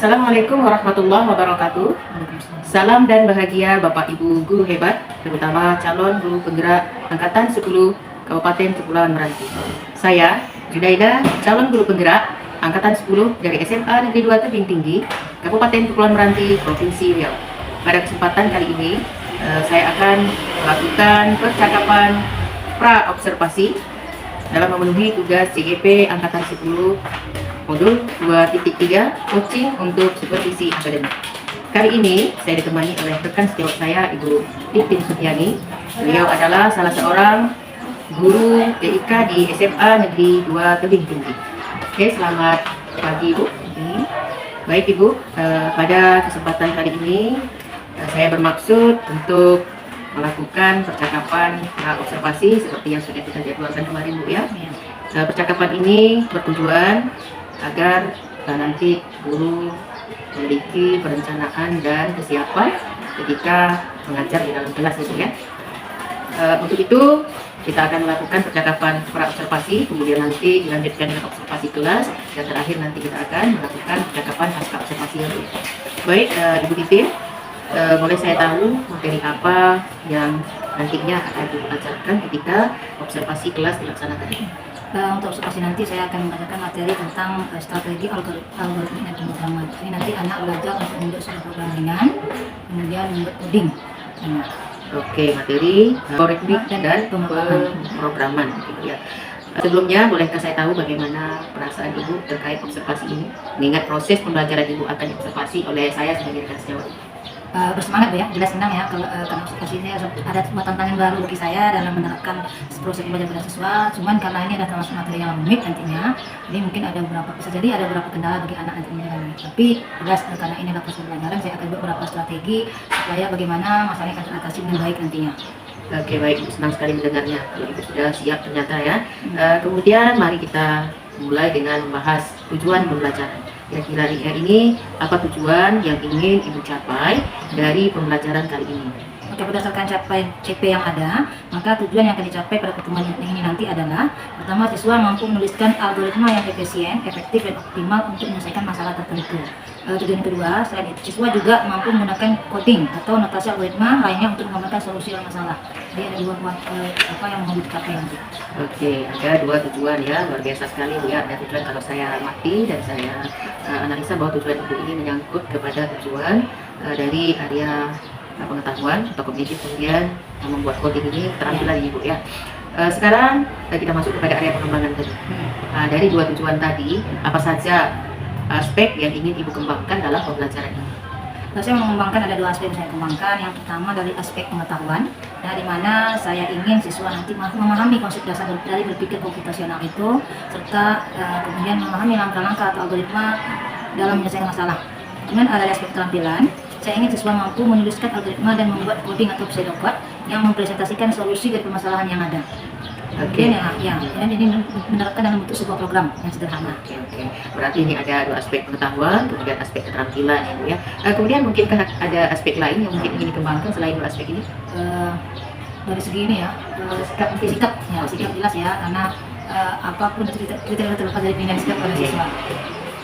Assalamualaikum warahmatullahi wabarakatuh. Salam dan bahagia Bapak Ibu guru hebat, terutama calon guru penggerak Angkatan 10 Kabupaten Kepulauan Meranti. Saya, Junaida, calon guru penggerak Angkatan 10 dari SMA Negeri 2 Tebing Tinggi, Kabupaten Kepulauan Meranti, Provinsi Riau. Pada kesempatan kali ini, saya akan melakukan percakapan pra-observasi dalam memenuhi tugas CGP Angkatan 10 Modul 2.3 Coaching untuk Supervisi Akademik. Kali ini saya ditemani oleh rekan sejawat saya, Ibu Titin Sutyani. Beliau adalah salah seorang guru TIK di SMA Negeri 2 Tebing Tinggi. Oke, selamat pagi Ibu. Baik Ibu, pada kesempatan kali ini saya bermaksud untuk melakukan percakapan observasi seperti yang sudah kita jadwalkan kemarin Bu ya. Percakapan ini bertujuan agar nanti guru memiliki perencanaan dan kesiapan ketika mengajar di dalam kelas itu ya. Untuk itu kita akan melakukan percakapan pra-observasi, kemudian nanti dilanjutkan dengan observasi kelas, dan terakhir nanti kita akan melakukan percakapan pasca observasi itu. Baik, Ibu Titin, boleh saya tahu materi apa yang nantinya akan diajarkan ketika observasi kelas dilaksanakan? Untuk observasi nanti saya akan mengajarkan materi tentang strategi algoritma dan pemrograman. Ini nanti anak belajar untuk membuat sebuah programingan, kemudian membuat coding. Oke, materi algoritmik dan pemrograman gitu ya. Sebelumnya, bolehkah saya tahu bagaimana perasaan Ibu terkait observasi ini? Mengingat proses pembelajaran Ibu akan diobservasi oleh saya sebagai rekan sejawat. Bersemangat Bu ya, jelas senang ya kalau karena observasi ini ada sebuah tantangan baru bagi saya dalam menerapkan proses pembelajaran siswa. Cuman karena ini adalah termasuk materi yang rumit nantinya, jadi mungkin bisa jadi ada beberapa kendala bagi anak nantinya. Tapi jelas karena ini adalah proses pembelajaran, saya akan buat beberapa strategi supaya bagaimana masalahnya akan teratasi dengan baik nantinya. Oke, baik, senang sekali mendengarnya. Ibu sudah siap ternyata ya. Kemudian mari kita mulai dengan membahas tujuan pembelajaran. Kira-kira ini apa tujuan yang ingin Ibu capai dari pembelajaran kali ini? Oke, berdasarkan capaian CP yang ada, maka tujuan yang akan dicapai pada pertemuan ini nanti adalah pertama, siswa mampu menuliskan algoritma yang efisien, efektif, dan optimal untuk menyelesaikan masalah tertentu. Tujuan kedua, selain itu siswa juga mampu menggunakan coding atau notasi algoritma lainnya untuk mengembangkan solusi masalah. Jadi ada dua apa yang mau dicapai nanti. Oke, ada dua tujuan ya, luar biasa sekali Bu ya. Ada tujuan kalau saya amati dan saya analisa bahwa tujuan Ibu ini menyangkut kepada tujuan dari area pengetahuan atau kognitif, kemudian membuat coding ini keterampilan Ibu ya. Sekarang kita masuk kepada area pengembangan tadi. Dari dua tujuan tadi, apa saja aspek yang ingin Ibu kembangkan dalam pembelajaran ini? Saya mengembangkan ada dua aspek yang saya kembangkan. Yang pertama dari aspek pengetahuan, di mana saya ingin siswa nanti memahami konsep dasar dari berpikir komputasional itu, serta kemudian memahami langkah-langkah atau algoritma dalam menyelesaikan masalah. Kemudian ada aspek keterampilan, saya ingin siswa mampu menuliskan algoritma dan membuat coding atau pseudocode yang mempresentasikan solusi dari permasalahan yang ada. Kemudian dan ini menerapkan dalam bentuk sebuah program yang sederhana. Oke. Berarti ini ada dua aspek pengetahuan, kemudian aspek keterampilan ya Bu ya. Kemudian mungkinkah ada aspek lain yang mungkin ingin dikembangkan selain dua aspek ini? Dari segi ini ya, sikap jelas ya, karena apapun kita terlepas dari pilihan sikap pada siswa.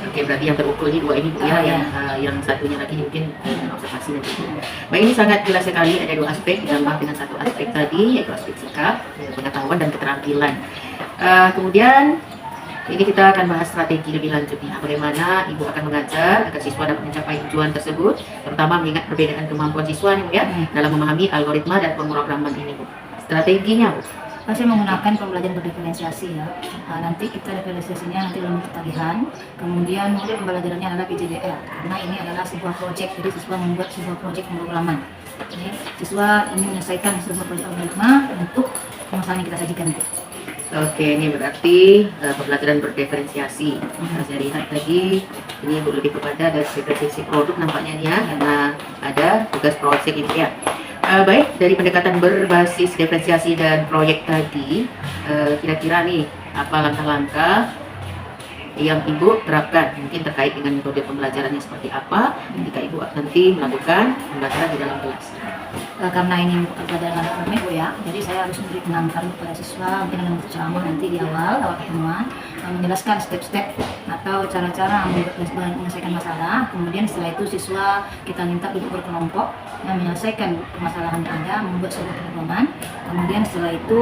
Oke, berarti yang terukur ini dua ini Bu ya, yang satunya lagi mungkin observasi nanti. Baik, ini sangat jelas sekali, ada dua aspek ditambah dengan satu aspek tadi, yaitu aspek sikap, pengetahuan dan keterampilan. Kemudian ini kita akan bahas strategi lebih lanjut nih, bagaimana Ibu akan mengajar agar siswa dapat mencapai tujuan tersebut, terutama mengingat perbedaan kemampuan siswa nih Bu ya, dalam memahami algoritma dan pemrograman ini Bu. Strateginya Bu? Saya menggunakan pembelajaran berdiferensiasi ya. Nanti kita diferensiasinya nanti dalam ketagihan. Kemudian model pembelajarannya adalah PJDL, karena ini adalah sebuah proyek. Jadi siswa membuat sebuah proyek pemrograman. Jadi siswa ini menyelesaikan sebuah proyek algoritma untuk masalah yang kita sajikan nanti. Oke, ini berarti pembelajaran berdiferensiasi. Saya lihat tadi ini lebih kepada dari diferensiasi produk nampaknya ya, karena ada tugas proyek ini ya. Baik, dari pendekatan berbasis diferensiasi dan proyek tadi, kira-kira nih apa langkah-langkah yang Ibu terapkan mungkin terkait dengan metode pembelajarannya seperti apa ketika Ibu nanti melakukan pembelajaran di dalam kelas? Karena ini pelajaran rumit Bu ya, jadi saya harus memberi pengantar kepada siswa, mungkin dengan ceramah nanti di awal pertemuan. menjelaskan step-step atau cara-cara menyelesaikan masalah. Kemudian setelah itu siswa kita minta duduk berkelompok yang menyelesaikan permasalahan yang ada, membuat sebuah pedoman. Kemudian setelah itu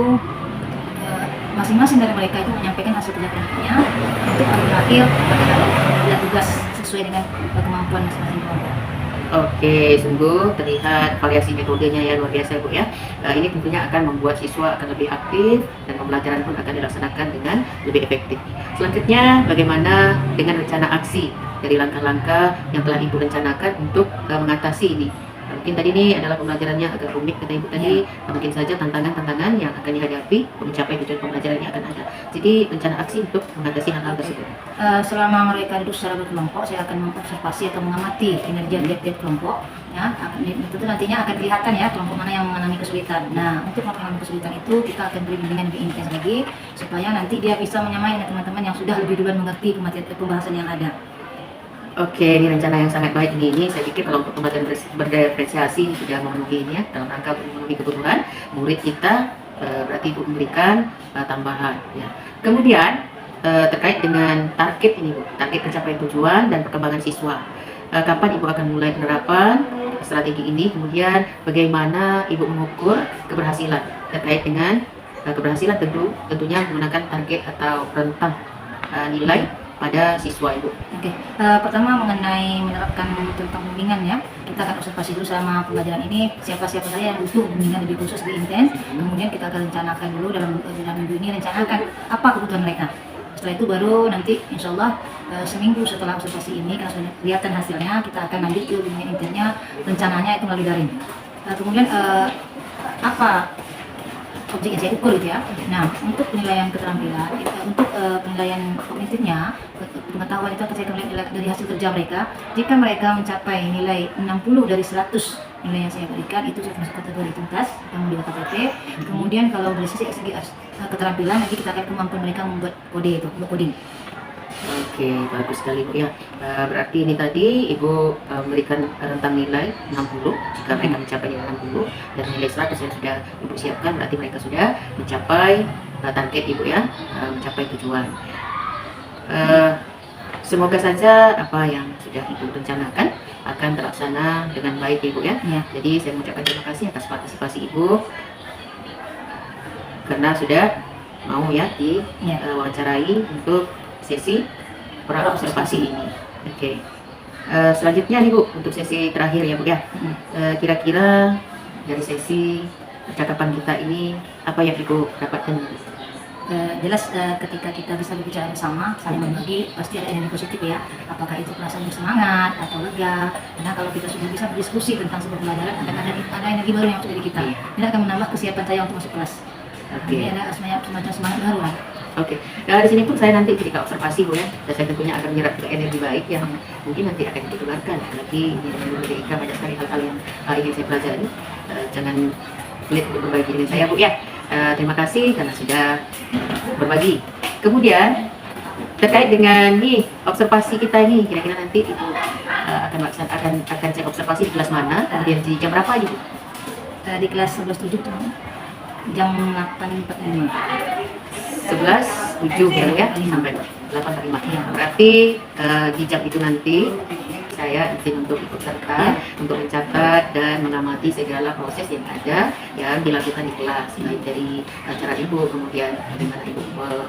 masing-masing dari mereka itu menyampaikan hasil kerja kelompoknya untuk berakhir pada tugas sesuai dengan kemampuan masing-masing kelompok. Oke, sungguh terlihat variasi metodenya yang luar biasa Bu ya. Ini tentunya akan membuat siswa akan lebih aktif dan pembelajaran pun akan dilaksanakan dengan lebih efektif. Selanjutnya, bagaimana dengan rencana aksi dari langkah-langkah yang telah Ibu rencanakan untuk mengatasi ini? Mungkin tadi ini adalah pembelajarannya agak rumit kata Ibu tadi, mungkin saja tantangan-tantangan yang akan dihadapi mencapai tujuan pembelajaran yang akan ada. Jadi rencana aksi untuk mengatasi hal-hal tersebut. Selama mereka duduk secara berkelompok, saya akan mengobservasi atau mengamati kinerja tiap-tiap kelompok. Ya, itu nantinya akan kelihatan ya kelompok mana yang mengalami kesulitan. Nah, untuk mengalami kesulitan itu kita akan beri bimbingan lebih intens lagi supaya nanti dia bisa menyamai dengan teman-teman yang sudah lebih duluan mengerti pembahasan yang ada. Oke, ini rencana yang sangat baik ini. Saya pikir kelompok pembelajaran berdiferensiasi ini sudah memenuhi ini ya, dalam rangka memenuhi kebutuhan murid kita. Berarti Ibu memberikan tambahan. Ya. Kemudian terkait dengan target ini Bu, target pencapaian tujuan dan perkembangan siswa. Kapan Ibu akan mulai penerapan strategi ini? Kemudian bagaimana Ibu mengukur keberhasilan terkait dengan keberhasilan tentunya menggunakan target atau rentang nilai pada siswa Ibu. Oke, pertama mengenai menerapkan tentang bimbingan ya, kita akan observasi dulu selama pembelajaran ini siapa-siapa saja yang butuh bimbingan lebih khusus, lebih intens. Kemudian kita akan rencanakan dulu dalam minggu ini rencanakan apa kebutuhan mereka. Setelah itu baru nanti insya Allah seminggu setelah observasi ini karena sudah kelihatan hasilnya, kita akan lanjut ke bimbingan intensnya, rencananya itu melalui daring. Kemudian apa objek yang saya ukur itu ya. Nah, untuk penilaian keterampilan, untuk penilaian kognitifnya, pengetahuan itu akan saya lihat dari hasil kerja mereka. Jika mereka mencapai nilai 60 dari 100 nilai yang saya berikan, itu sudah masuk kategori tuntas yang di KTP. Kemudian kalau dari segi keterampilan, nanti kita akan kemampuan mereka membuat kode itu, membuat coding. Oke, bagus sekali Bu ya. Berarti ini tadi Ibu memberikan rentang nilai 60 jika mereka mencapai nilai 60 dan nilai 100 yang sudah Ibu siapkan berarti mereka sudah mencapai target Ibu ya, mencapai tujuan. Semoga saja apa yang sudah Ibu rencanakan akan terlaksana dengan baik Ibu ya. Jadi saya mengucapkan terima kasih atas partisipasi Ibu karena sudah mau ya diwawancarai untuk sesi praobservasi ini. Oke. Selanjutnya nih Bu, untuk sesi terakhir ya Bu ya. Kira-kira dari sesi percakapan kita ini apa yang Ibu dapatkan? Jelas ketika kita bisa berbicara bersama, saling berbagi, pasti ada energi positif ya. Apakah itu perasaan bersemangat atau lega? Karena kalau kita sudah bisa berdiskusi tentang sebuah pelajaran, akan ada energi baru yang masuk dari kita. Ini akan menambah kesiapan saya untuk masuk kelas. Jadi ada semacam semangat baru lah. Oke, di sini pun saya nanti ketika observasi Bu ya, dan saya tentunya akan menyerap energi baik yang mungkin nanti akan ditularkan. Lagi di pendidikan banyak sekali hal-hal yang ingin saya pelajari. Jangan pelit untuk berbagi dengan saya Bu ya. Terima kasih karena sudah berbagi. Kemudian terkait dengan nih observasi kita ini, kira-kira nanti Ibu akan cek observasi di kelas mana, kemudian di jam berapa Ibu? Di kelas 11.7 jam 8.45. 11.7 ya sampai 8.45. Berarti di jam itu nanti saya izin untuk ikut serta untuk mencatat dan mengamati segala proses yang ada yang dilakukan di kelas, baik dari cara Ibu, kemudian bagaimana Ibu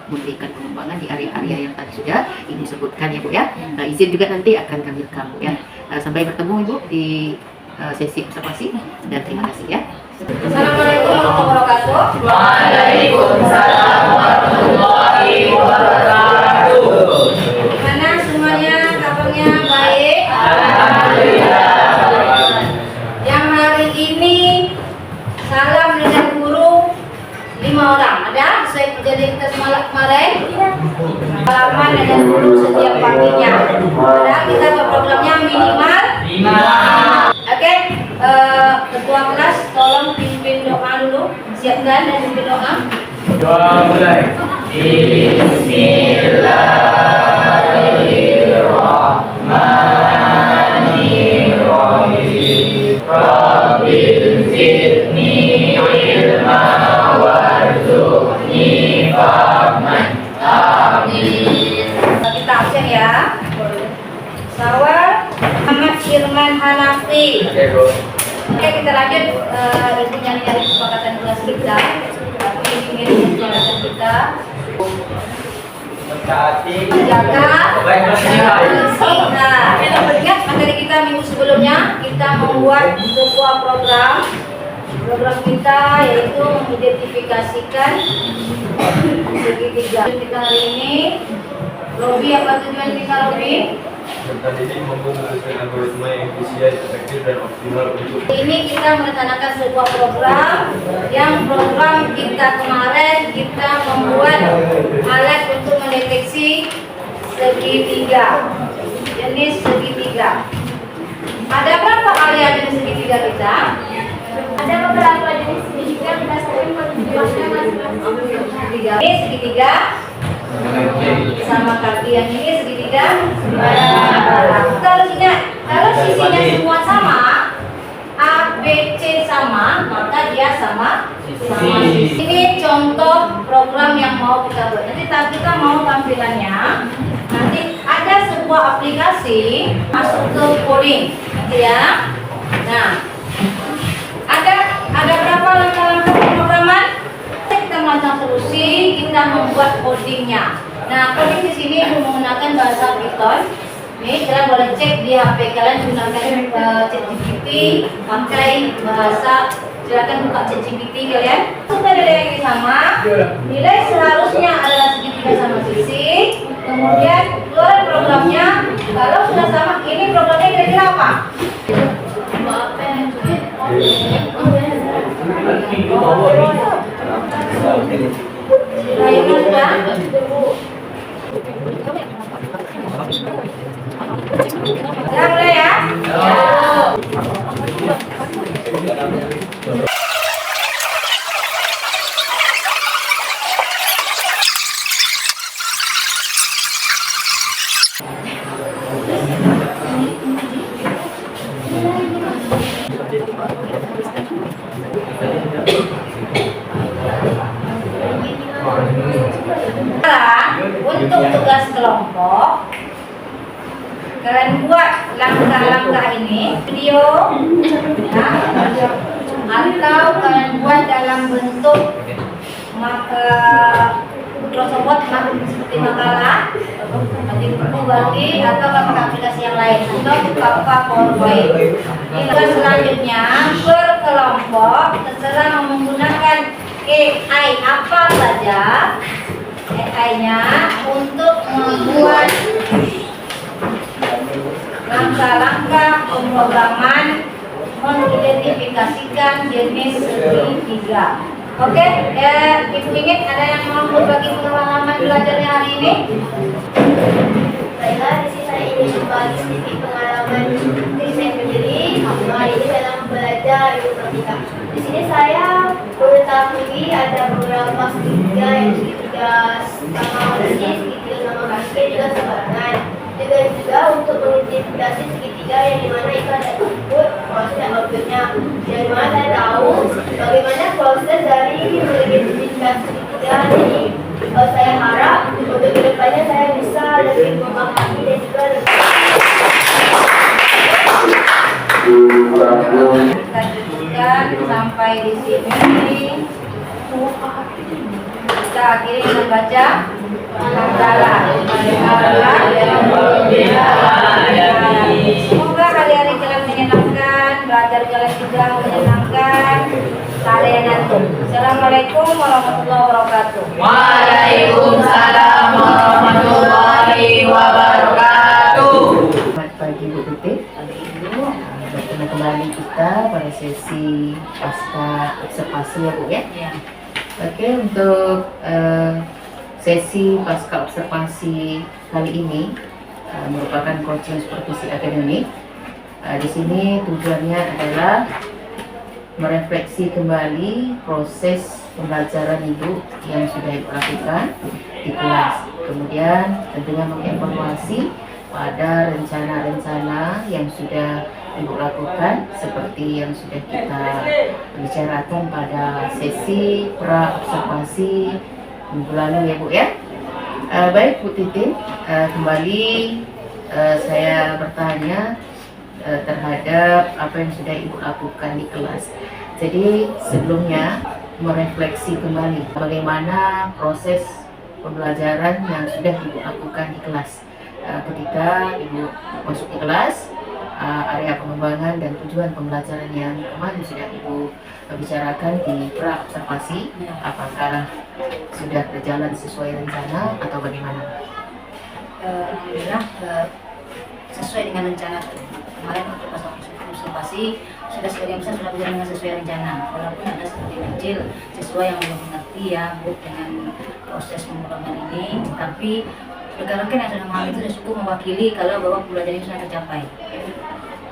memberikan pengembangan di area-area yang tadi sudah Ibu sebutkan ya Bu ya. Izin juga nanti akan kami rekam Bu ya. Sampai bertemu Ibu di sesi observasi dan terima kasih ya. Assalamualaikum warahmatullahi wabarakatuh. Waalaikumsalam warahmatullahi wabarakatuh. Gimana semuanya, kabarnya baik? Alhamdulillah. Yang hari ini salam dengan guru 5 orang. Ada sesuai perjanjian kita semalam kemarin? Salaman dengan guru setiap paginya. Ada kita programnya minimal 5. Oke, ketua kelas tolong pimpin doa dulu. Siapkan dan pimpin doa. Doa mulai. Bismillahirrahmanirrahim. Rabbil zidni ilma warzuqni fahman. Amin. Sawal Ahmad Irman Hanafi. Oke, kita lanjut. Ibu nyari kesepakatan kelas kita. Tapi ini kesepakatan kita. Menjaga bersih. Nah, ingat materi kita minggu sebelumnya kita membuat sebuah program kita yaitu mengidentifikasikan segitiga. Kita hari ini, Robi, apa tujuan kita, Robi? Tentang ini membutuhkan algoritma yang efisien, efektif, dan optimal untuk Ini kita merencanakan sebuah program yang program kita kemarin kita membuat alat untuk mendeteksi segitiga, jenis segitiga. Ada berapa area jenis segitiga kita? Ada beberapa jenis segitiga berdasarkan penjualan masing-masing. Ini segitiga sama kaki yang ini segitiga. Kita harus ingat, kalau sisinya semua sama, A, B, C sama, maka dia sama sisi. Ini contoh program yang mau kita buat. Nanti kita mau tampilannya. Nanti ada sebuah aplikasi masuk ke coding, nanti ya. Nah, ada berapa langkah-langkah pemrograman? Kita merancang solusi, kita membuat codingnya. Nah, coding di sini menggunakan bahasa Python. Nih, kalian boleh cek di HP kalian gunakan ChatGPT, pakai bahasa, silakan buka ChatGPT kalian. Sudah ada yang sama, nilai seharusnya adalah segitiga sama sisi. Kemudian keluar programnya, kalau sudah sama, ini programnya kira-kira apa? Ya, mulai ya. Untuk tugas kelompok, kalian buat langkah-langkah ini video ya, atau kalian buat dalam bentuk Microsoft Word seperti makalah, nanti buku berarti, atau pakai aplikasi yang lain, atau buka PowerPoint. Tugas selanjutnya berkelompok, terserah menggunakan AI apa saja AI-nya untuk membuat langkah-langkah pemrograman mengidentifikasikan jenis segitiga. Oke, Ibu ingin ada yang mau berbagi pengalaman belajarnya hari ini? Baiklah, di sini saya ingin berbagi sedikit pengalaman diri saya sendiri hari ini dalam belajar informatika. Di sini saya mengetahui ada beberapa segitiga yang segitiga sama bersih, segitiga sama kaki, juga sebarangan. Juga untuk mengidentifikasi segitiga yang dimana itu ada input, proses dan outputnya. Yang dimana saya tahu bagaimana proses dari mengidentifikasi segitiga ini. Saya harap untuk kedepannya saya bisa lebih memahami dan juga lebih Kita lanjutkan sampai di sini. Kita akhiri membaca semoga hari-hari kalian menyenangkan, belajar kalian juga menyenangkan. Kalian nanti. Assalamualaikum warahmatullahi wabarakatuh. Waalaikumsalam warahmatullahi wabarakatuh. Selamat pagi Bu Tutik. Bertemu kembali kita pada sesi pasca observasi ya Bu ya. Oke, untuk sesi pasca observasi kali ini merupakan coaching supervisi akademik. Di sini tujuannya adalah merefleksi kembali proses pembelajaran Ibu yang sudah Ibu lakukan di kelas. Kemudian tentunya mengevaluasi pada rencana-rencana yang sudah Ibu lakukan seperti yang sudah kita bicarakan pada sesi pra-observasi minggu lalu ya Bu ya. Baik Bu Titin, kembali saya bertanya terhadap apa yang sudah Ibu lakukan di kelas. Jadi sebelumnya merefleksi kembali bagaimana proses pembelajaran yang sudah Ibu lakukan di kelas. Ketika Ibu masuk ke kelas, area pengembangan dan tujuan pembelajaran yang kemarin sudah Ibu bicarakan di pra observasi, apakah sudah berjalan sesuai rencana atau bagaimana? Alhamdulillah sesuai dengan rencana. Kemarin untuk pas observasi sudah sebagian besar sudah berjalan dengan sesuai rencana, walaupun ada sebagian kecil siswa yang belum mengerti ya Bu dengan proses pemrograman ini, tapi rekan-rekan yang sudah memahami itu sudah cukup mewakili kalau bahwa pembelajaran itu sudah tercapai.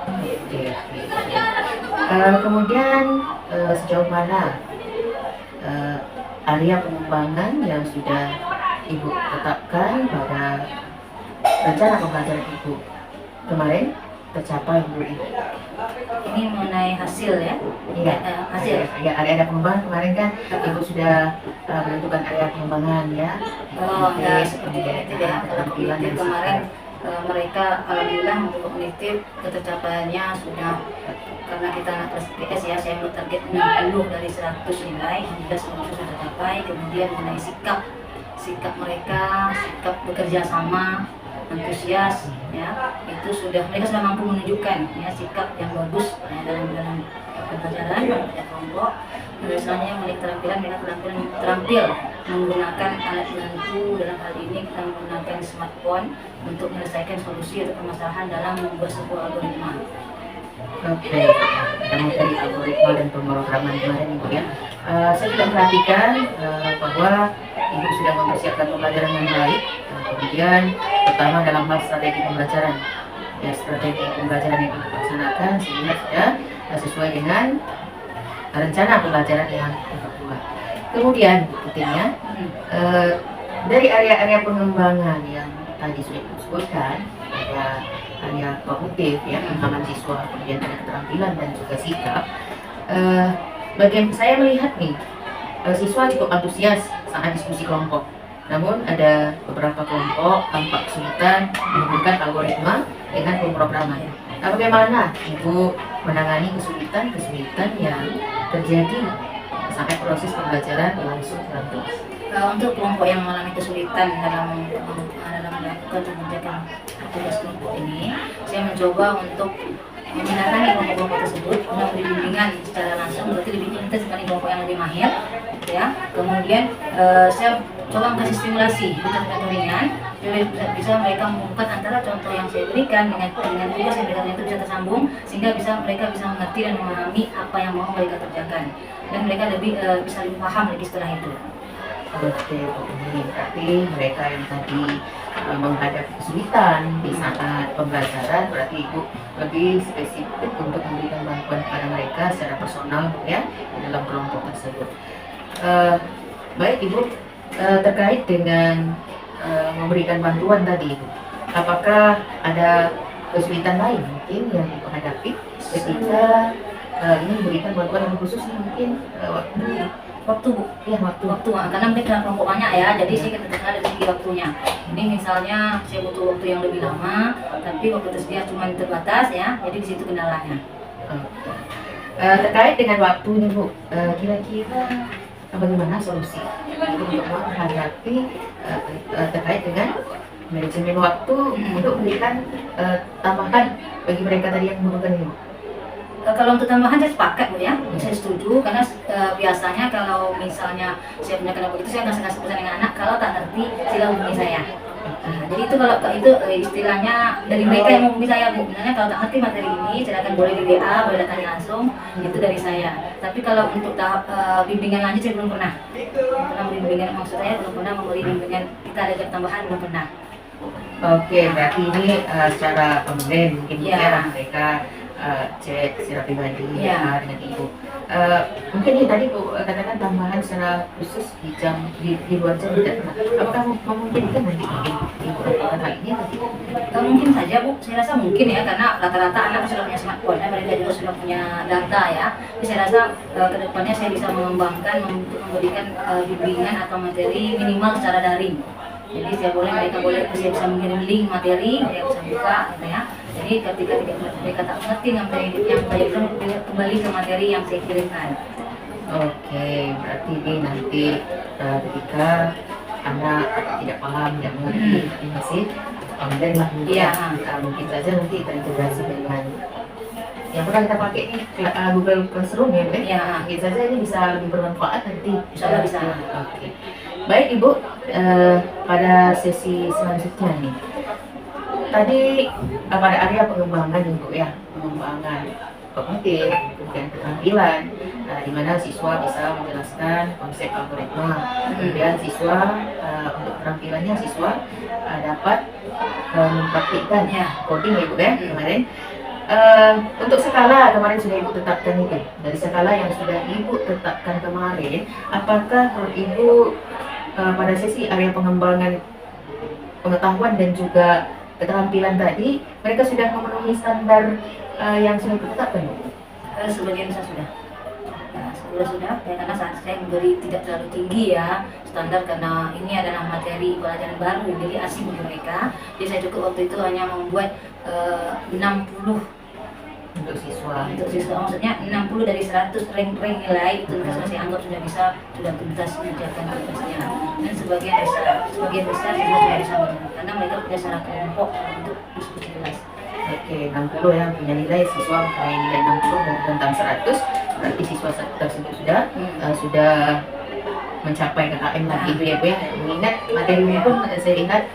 Oke. Kemudian sejauh mana area pengembangan yang sudah Ibu tetapkan pada rencana pembelajaran Ibu kemarin tercapai Bu Ibu? Ini mengenai hasil ya? Iya, Hasil. Ya, area pengembangan kemarin kan Ibu sudah menentukan area pengembangan ya. Oh ya, Oke, seperti kemudian itu ya. Kalau keterampilan kognitif dan kemarin sikap. mereka alhamdulillah untuk kognitif ketercapaiannya sudah, karena kita anak kelas PS ya, saya menurut target 60 dari 100 nilai, alhamdulillah semua sudah tercapai. Kemudian mengenai sikap mereka, sikap bekerja sama, antusias ya, itu sudah mereka sudah mampu menunjukkan ya sikap yang bagus ya, dalam pembelajaran pada kelompok. Misalnya mengenai keterampilan, mereka terampil menggunakan alat bantu, dalam hal ini kita menggunakan smartphone untuk menyelesaikan solusi atau permasalahan dalam membuat sebuah algoritma. Oke, kita dari algoritma dan pemrograman kemarin Ibu ya. Saya sudah perhatikan bahwa Ibu sudah mempersiapkan pembelajaran yang baik, kemudian terutama dalam hal strategi pembelajaran. Ya, strategi pembelajaran yang Ibu laksanakan sehingga sudah sesuai dengan rencana pembelajaran yang Ibu buat. Kemudian berikutnya dari area-area pengembangan yang tadi sudah Ibu sebutkan, ada area kognitif ya, pengembangan siswa, kemudian ada keterampilan dan juga sikap. Bagian saya melihat nih siswa cukup antusias saat diskusi kelompok. Namun ada beberapa kelompok tampak kesulitan menggunakan algoritma dengan pemrograman. Nah, bagaimana Ibu menangani kesulitan yang terjadi sampai proses pembelajaran langsung dalam kelas? Untuk kelompok yang mengalami kesulitan dalam melakukan mengerjakan tugas kelompok ini, saya mencoba untuk mendatangi kelompok-kelompok tersebut untuk memberi bimbingan secara langsung, berarti lebih intens dengan kelompok yang lebih mahir ya. Kemudian saya coba kasih stimulasi contoh ringan, bisa mereka membuka antara contoh yang saya berikan dengan tugas yang berikan itu bisa tersambung, sehingga mereka bisa mengerti dan memahami apa yang mau mereka kerjakan, dan mereka bisa lebih paham lagi setelah itu. Oke, ini berarti mereka yang tadi menghadapi kesulitan di saat pembelajaran, berarti Ibu lebih spesifik untuk memberikan bantuan kepada mereka secara personal ya dalam kelompok tersebut. Baik Ibu, terkait dengan memberikan bantuan tadi Ibu, apakah ada kesulitan lain mungkin yang Ibu hadapi ketika ini memberikan bantuan yang khusus mungkin Waktu Bu, ya waktu, karena mereka kelompok banyak ya, jadi saya ketergantungan dari segi waktunya. Ini misalnya saya butuh waktu yang lebih lama, tapi waktu tersedia cuma terbatas ya, jadi di situ kendalanya. Terkait dengan waktu nih Bu, kira-kira bagaimana solusi untuk menghadapi terkait dengan manajemen waktu untuk memberikan tambahan bagi mereka tadi yang membutuhkan ini Bu? Kalau untuk tambahan saya sepakat Bu ya, saya setuju, karena biasanya kalau misalnya saya punya kelompok itu saya nggak kasih pesan dengan anak, kalau tak ngerti sila hubungi saya. Nah, jadi itu kalau itu istilahnya dari mereka yang menghubungi saya Bu, misalnya kalau tak ngerti materi ini silakan boleh di WA, boleh datang langsung, itu dari saya. Tapi kalau untuk tahap bimbingan lanjut saya belum pernah. Karena bimbingan maksud saya belum pernah memberi bimbingan kita ada tambahan, belum pernah. Oke, berarti ini secara online mungkin ya mereka cek secara pribadi dengan Ibu. Mungkin ini tadi Bu katakan tambahan secara khusus di luar jam tidak pernah. Apakah memungkinkan nanti mungkin Ibu lakukan hal ini atau tidak? Mungkin saja Bu, saya rasa mungkin ya, karena rata-rata anak sudah punya smartphone, mereka juga sudah punya data ya. Jadi saya rasa kedepannya saya bisa mengembangkan untuk memberikan bimbingan atau materi minimal secara daring. Jadi mereka boleh saya bisa mengirim link materi, saya bisa buka gitu ya. Jadi ketika mereka tak mengerti materi yang saya kirim, kembali ke materi yang saya kirimkan. Oke, berarti ini nanti ketika anak tidak paham, tidak mengerti, tapi masih online lah mungkin. Iya. Mungkin saja nanti kita integrasi dengan yang pernah kita pakai ini Google Classroom ya, Bu? Iya. Mungkin saja ini bisa lebih bermanfaat nanti. Insya Allah bisa. Oke. Baik Ibu, pada sesi selanjutnya nih. Tadi pada area pengembangan Ibu ya, pengembangan kognitif, kemudian keterampilan, di mana siswa bisa menjelaskan konsep algoritma. Kemudian siswa untuk keterampilannya siswa dapat mempraktikkan coding ya Bu ya kemarin. Untuk skala kemarin sudah Ibu tetapkan itu. Dari skala yang sudah Ibu tetapkan kemarin, apakah menurut Ibu pada sesi area pengembangan pengetahuan dan juga keterampilan tadi mereka sudah memenuhi standar yang sudah ditetapkan? Sebagian besar sudah. Sudah ya, karena saat saya memberi tidak terlalu tinggi ya standar karena ini adalah materi pelajaran baru jadi asing bagi mereka. Jadi saya cukup waktu itu hanya membuat 60 Untuk siswa, maksudnya 60 dari 100 rank nilai itu mereka saya anggap sudah tuntas mengerjakan tugasnya. Dan sebagian besar siswa sudah bisa mengerjakan karena mereka punya secara kelompok untuk diskusi kelas. Oke, 60 yang punya nilai siswa mempunyai nilai 60 dan tentang 100, berarti siswa tersebut sudah mencapai KKM lagi itu ya Bu ya. Mengingat materinya pun saya lihat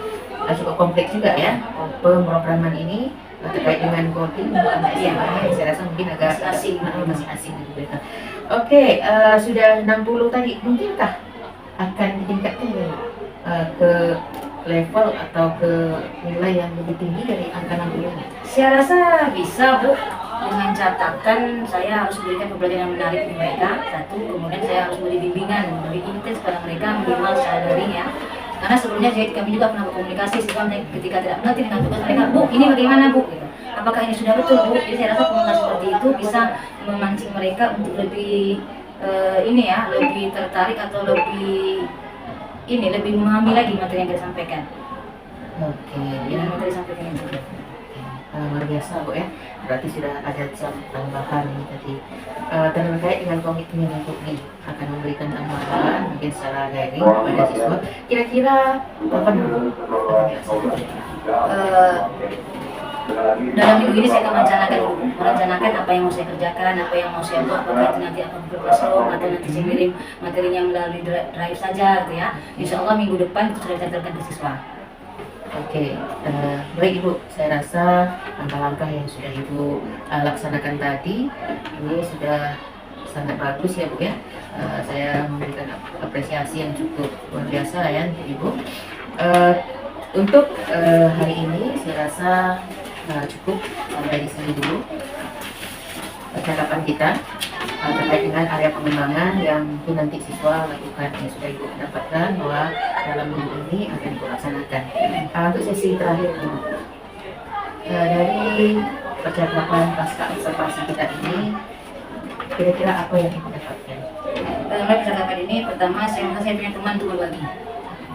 cukup kompleks juga ya. Pemrograman ini terkait dengan coding anak SMA saya rasa mungkin agak masih asing gitu ya. Oke, sudah 60 tadi, mungkinkah akan ditingkatkan ke level atau ke nilai yang lebih tinggi dari angka 60 ini? Saya rasa bisa Bu, dengan catatan saya harus berikan pembelajaran yang menarik bagi mereka satu, kemudian saya harus beri bimbingan lebih intens pada mereka minimal secara daring ya. Karena sebelumnya kami juga pernah berkomunikasi siswa ketika tidak mengerti dengan tugas mereka, Bu ini bagaimana Bu? Gitu. Apakah ini sudah betul Bu? Jadi saya rasa komunikasi seperti itu bisa memancing mereka untuk lebih lebih tertarik atau lebih memahami lagi materi yang kita sampaikan. Oke, Dengan materi sampaikan yang juga. luar biasa Bu ya. Berarti sudah ada jam tambahan ini tadi. Terkait dengan komitmen untuk akan memberikan tambahan mungkin secara daring kepada siswa. Kira-kira kapan Bu? Dalam minggu ini saya akan merencanakan apa yang mau saya kerjakan, apa yang mau saya buat, apakah itu nanti akan Google Classroom atau nanti saya kirim materinya melalui drive saja gitu ya. Insya Allah minggu depan itu sudah dicantumkan ke siswa. Oke, baik Ibu, saya rasa langkah-langkah yang sudah Ibu laksanakan tadi ini sudah sangat bagus ya Bu ya. Saya memberikan apresiasi yang cukup luar biasa ya Ibu. Untuk hari ini saya rasa cukup sampai di sini dulu percakapan kita terkait dengan area pengembangan yang mungkin nanti siswa lakukan yang sudah Ibu dapatkan bahwa dalam minggu ini akan Ibu laksanakan. Untuk sesi terakhir Ibu, dari percakapan pasca observasi kita ini kira-kira apa yang Ibu dapatkan? Dalam percakapan ini pertama saya punya teman untuk berbagi.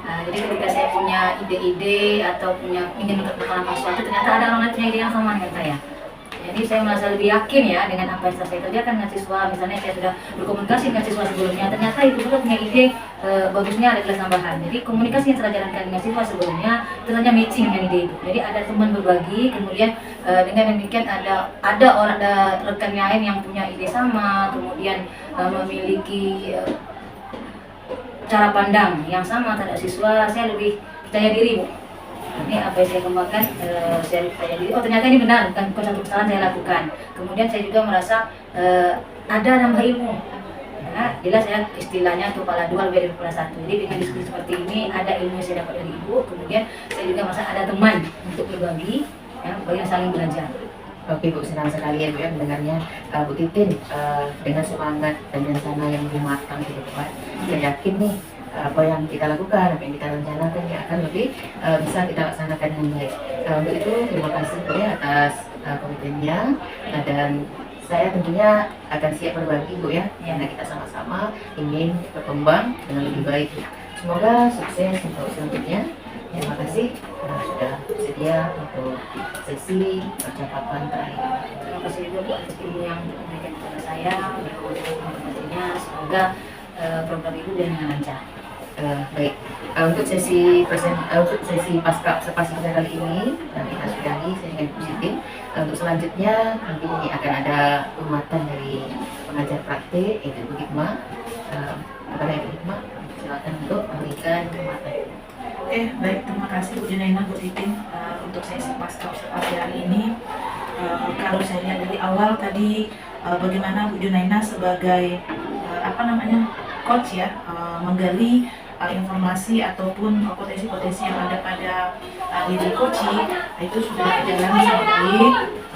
Jadi ketika saya punya ide-ide atau ingin melakukan sesuatu, ternyata ada orang lain punya ide yang sama dengan saya. Jadi saya merasa lebih yakin ya dengan apa yang saya kerjakan dengan siswa. Misalnya saya sudah berkomunikasi dengan siswa sebelumnya, ternyata itu juga punya ide bagusnya adalah tambahan. Jadi komunikasi yang saya jalankan dengan siswa sebelumnya ternyata matching dengan ide itu. Jadi ada teman berbagi, kemudian dengan demikian ada rekan lain yang punya ide sama, kemudian memiliki cara pandang yang sama terhadap siswa. Saya lebih percaya diri Bu. Ini apa yang saya kembangkan, saya percaya diri. Oh ternyata ini benar, bukan satu kesalahan saya lakukan. Kemudian saya juga merasa ada nambah ilmu. Nah, jelas ya istilahnya kepala dua lebih dari kepala satu. Jadi dengan diskusi seperti ini ada ilmu yang saya dapat dari Ibu. Kemudian saya juga merasa ada teman untuk berbagi, ya, bagi saling belajar. Oke Bu, senang sekali ya Bu ya mendengarnya. Bu Titin dengan semangat dan rencana yang lebih matang ke depan, saya yakin nih apa yang kita lakukan, apa yang kita rencanakan ya akan lebih bisa kita laksanakan dengan baik. Untuk itu terima kasih Bu ya atas komitmennya dan saya tentunya akan siap berbagi Bu ya, karena kita sama-sama ingin berkembang dengan lebih baik. Semoga sukses untuk selanjutnya. Nadia untuk sesi percakapan terakhir. Terima kasih juga Bu atas ilmu yang diberikan kepada saya. Pastinya semoga program Ibu berjalan dengan lancar. Baik, untuk sesi pasca kali ini kita sudahi dengan positif. Untuk selanjutnya nanti ini akan ada penguatan dari pengajar praktik yaitu Bu Hikmah. Kepada Ibu Hikmah, silakan untuk memberikan penguatan. Oke, baik, terima kasih Bu Junaina, Bu Titin untuk sesi pasca observasi hari ini. Kalau saya lihat dari awal tadi bagaimana Bu Junaina sebagai coach ya, menggali informasi ataupun potensi-potensi yang ada pada diri coach itu sudah berjalan sangat baik.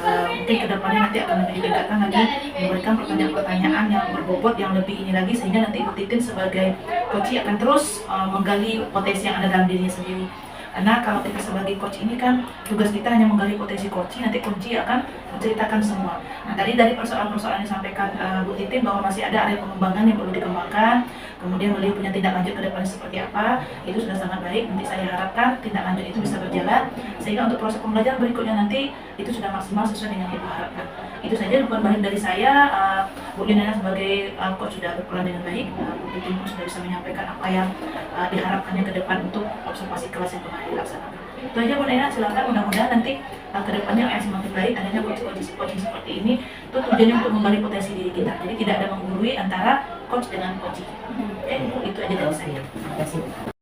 Mungkin kedepannya nanti akan lebih ditingkatkan lagi, memberikan pertanyaan-pertanyaan yang berbobot yang lebih ini lagi, sehingga nanti Bu Titin sebagai coach akan terus menggali potensi yang ada dalam dirinya sendiri. Karena kalau kita sebagai coach ini kan tugas kita hanya menggali potensi coach, nanti coach akan menceritakan semua. Nah, tadi dari persoalan-persoalan yang disampaikan Bu Titin bahwa masih ada area pengembangan yang perlu dikembangkan, kemudian beliau punya tindak lanjut ke depan seperti apa, itu sudah sangat baik. Nanti saya harapkan tindak lanjut itu bisa berjalan, sehingga untuk proses pembelajaran berikutnya nanti itu sudah maksimal sesuai dengan yang Ibu harapkan. Itu saja dukungan balik dari saya. Bu Junaina sebagai coach sudah berperan dengan baik. Bu Titin pun sudah bisa menyampaikan apa yang diharapkannya ke depan untuk observasi kelas yang kemarin dilaksanakan. Itu aja Bu Junaina, silakan, mudah-mudahan nanti ke depannya akan semakin baik adanya coaching seperti ini. Itu tujuannya untuk menggali potensi diri kita. Jadi tidak ada menggurui antara coach dengan coaching. Oke, itu aja dari saya. Terima kasih.